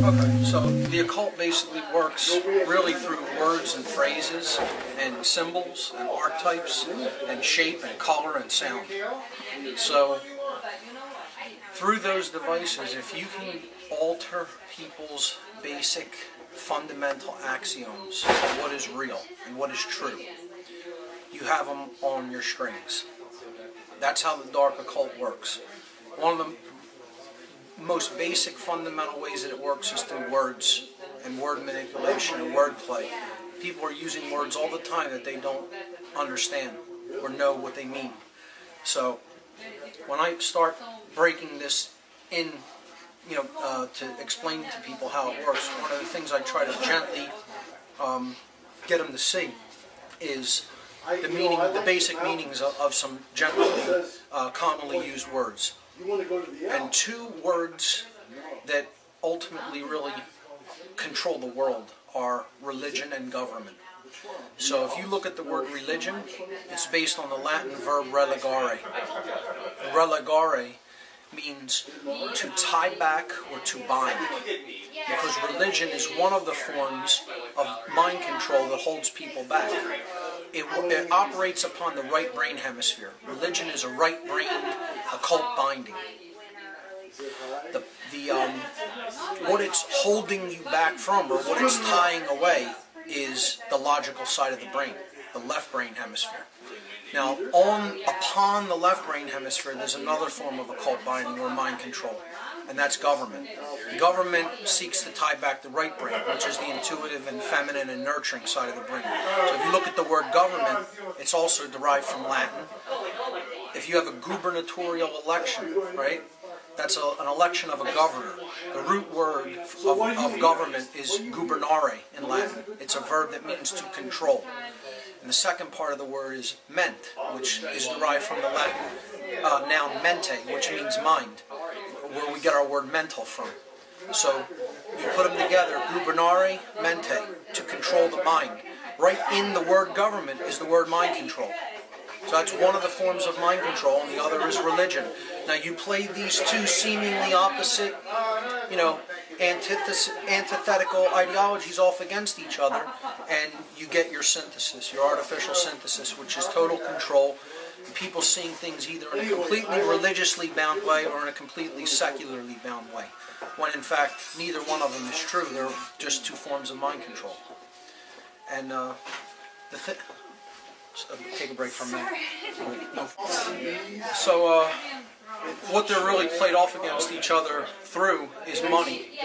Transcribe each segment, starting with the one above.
Okay, so the occult basically works really through words and phrases and symbols and archetypes and shape and color and sound. So through those devices, if you can alter people's basic fundamental axioms of what is real and what is true, you have them on your strings. That's how the dark occult works. One of the most basic fundamental ways that it works is through words and word manipulation and wordplay. People are using words all the time that they don't understand or know what they mean. So when I start breaking this in, to explain to people how it works, one of the things I try to gently get them to see is the meaning, the basic meanings of some generally commonly used words. And two words that ultimately really control the world are religion and government. So if you look at the word religion, it's based on the Latin verb religare. Religare means to tie back or to bind, because religion is one of the forms of mind control that holds people back. It operates upon the right brain hemisphere. Religion is a right-brained occult binding. What it's holding you back from, or what it's tying away, is the logical side of the brain, the left brain hemisphere. Now, upon the left brain hemisphere, there's another form of occult binding or mind control, and that's government. Government seeks to tie back the right brain, which is the intuitive and feminine and nurturing side of the brain. So if you look at the word government, it's also derived from Latin. If you have a gubernatorial election, right, that's an election of a governor. The root word of government is gubernare in Latin. It's a verb that means to control. And the second part of the word is ment, which is derived from the Latin noun mente, which means mind, where we get our word mental from. So you put them together, gubernare, mente, to control the mind. Right in the word government is the word mind control. So that's one of the forms of mind control, and the other is religion. Now you play these two seemingly opposite, antithetical ideologies off against each other, and you get your synthesis, your artificial synthesis, which is total control. People seeing things either in a completely religiously bound way or in a completely secularly bound way, when in fact neither one of them is true. They're just two forms of mind control. And take a break from that. So what they're really played off against each other through is money.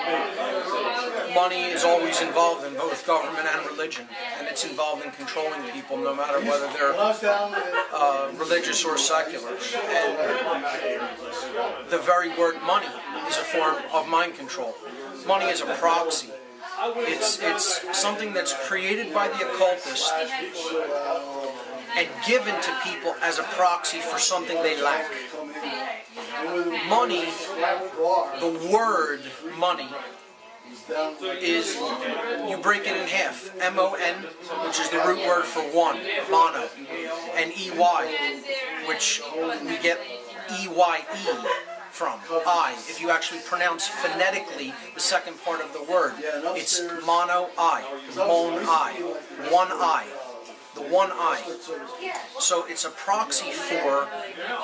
Money is always involved in both government and religion, and it's involved in controlling people no matter whether they're religious or secular. And the very word money is a form of mind control. Money is a proxy. It's something that's created by the occultist and given to people as a proxy for something they lack. Money, the word money, is, you break it in half. M-O-N, which is the root word for one, mono, and E-Y, which we get E-Y-E from, I. If you actually pronounce phonetically the second part of the word, it's mono-I, mon-I, one eye. The one eye. So it's a proxy for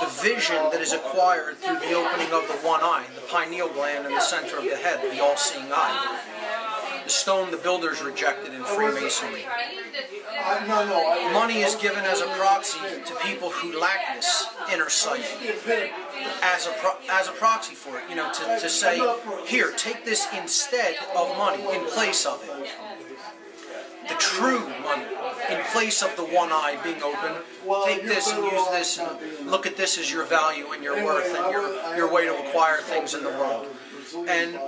the vision that is acquired through the opening of the one eye, the pineal gland in the center of the head, the all-seeing eye. The stone the builders rejected in Freemasonry. Money is given as a proxy to people who lack this inner sight, as a proxy for it, to say, here, take this instead of money, in place of it. The true money, in place of the one eye being open, take this and use this and look at this as your value and your worth and your way to acquire things in the world. And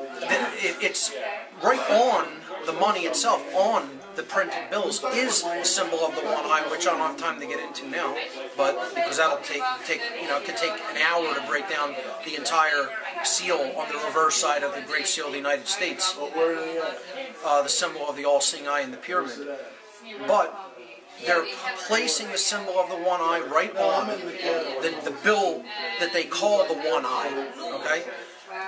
it's right on the money itself, on the printed bills, is a symbol of the one eye, which I don't have time to get into now, but because that'll it could take an hour to break down the entire seal on the reverse side of the Great Seal of the United States, the symbol of the all-seeing eye in the pyramid. But they're placing the symbol of the one eye right on the bill that they call the one eye, okay?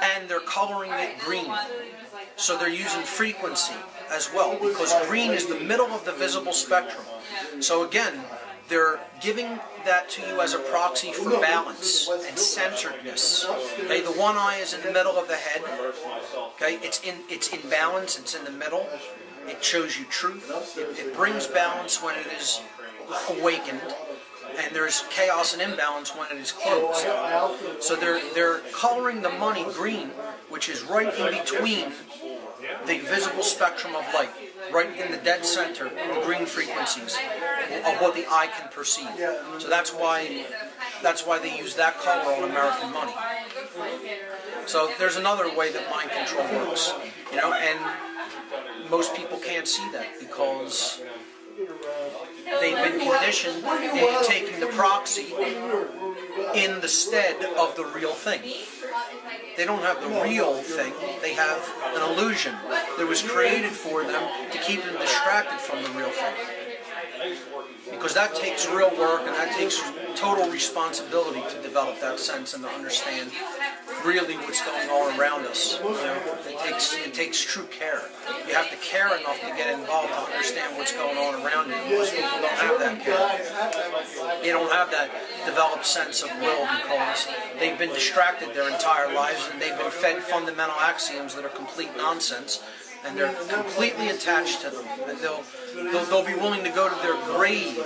And they're coloring it green. So they're using frequency as well, because green is the middle of the visible spectrum. So again, they're giving that to you as a proxy for balance and centeredness. Okay, the one eye is in the middle of the head. Okay, it's in balance. It's in the middle. It shows you truth. It brings balance when it is awakened, and there's chaos and imbalance when it is closed. So they're coloring the money green, which is right in between the visible spectrum of light, right in the dead center, the green frequencies of what the eye can perceive. So that's why they use that color on American money. So there's another way that mind control works, you know, and most people can't see that because they've been conditioned into taking the proxy in the stead of the real thing. They don't have the real thing, they have an illusion that was created for them to keep them distracted from the real thing. Because that takes real work, and that takes total responsibility to develop that sense and to understand really what's going on around us. You know, it takes true care. You have to care enough to get involved to understand what's going on around you. Most people don't have that care. They don't have that developed sense of will because they've been distracted their entire lives and they've been fed fundamental axioms that are complete nonsense. And they're completely attached to them. And they'll be willing to go to their grave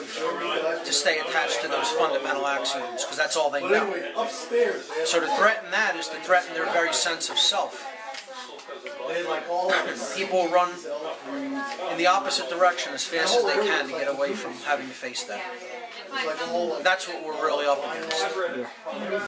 to stay attached to those fundamental axioms, because that's all they know. So to threaten that is to threaten their very sense of self. People run in the opposite direction as fast as they can to get away from having to face that. That's what we're really up against.